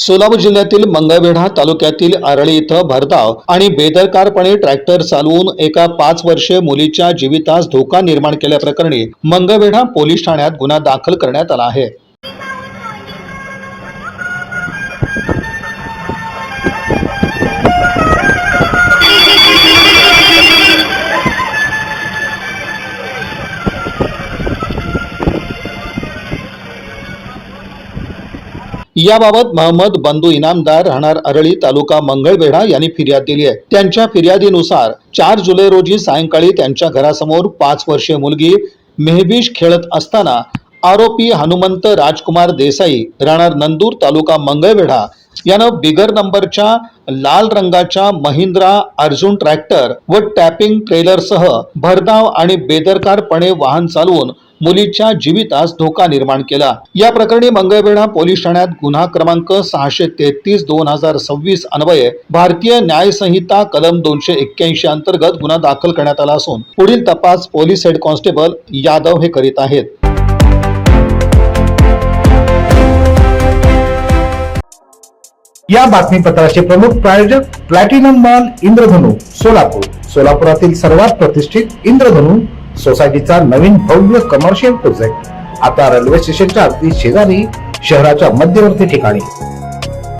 सोलापूर जिल्ह्यातील मंगळवेढा तालुक्यातील आरळी इथं भरधाव आणि बेदरकारपणे ट्रॅक्टर चालवून एका 5 वर्षीय मुलीच्या जीवितास धोका निर्माण केल्याप्रकरणी मंगळवेढा पोलीस ठाण्यात गुन्हा दाखल करण्यात आला आहे। याबाबत मोहम्मद बंधू इनामदार राहणार आरळी तालुका मंगळवेढा यांनी फिर्याद दिली आहे। त्यांच्या फिर्यादीनुसार 4 जुलै रोजी सायंकाळी त्यांच्या घरासमोर 5 वर्षीय मुलगी मेहबीश खेळत असताना आरोपी हनुमंत राजकुमार देसाई राहणार नंदूर तालुका मंगळवेढा यानं बिगर नंबरच्या लाल रंगाच्या महिंद्रा अर्जुन ट्रॅक्टर व टॅपिंग ट्रेलरसह भरधाव आणि बेदरकारपणे वाहन चालवून मुलीच्या जीवितास धोका निर्माण केला। या प्रकरणी मंगळवेढा पोलीस ठाण्यात गुन्हा क्रमांक 633/2026 अन्वये भारतीय न्याय संहिता कलम 281 अंतर्गत गुन्हा दाखल करण्यात आला असून पुढील तपास पोलीस हेड कॉन्स्टेबल यादव हे करीत आहेत। या बातमीपत्राचे प्रमुख प्रायोजक प्लॅटिनम मॉल इंद्रधनु सोलापूर। सोलापुरातील सर्वात प्रतिष्ठित इंद्रधनु सोसायटीचा नवीन भव्य कमर्शियल प्रोजेक्ट आता रेल्वे स्टेशनच्या अगदी शेजारी शहराच्या मध्यवर्ती ठिकाणी।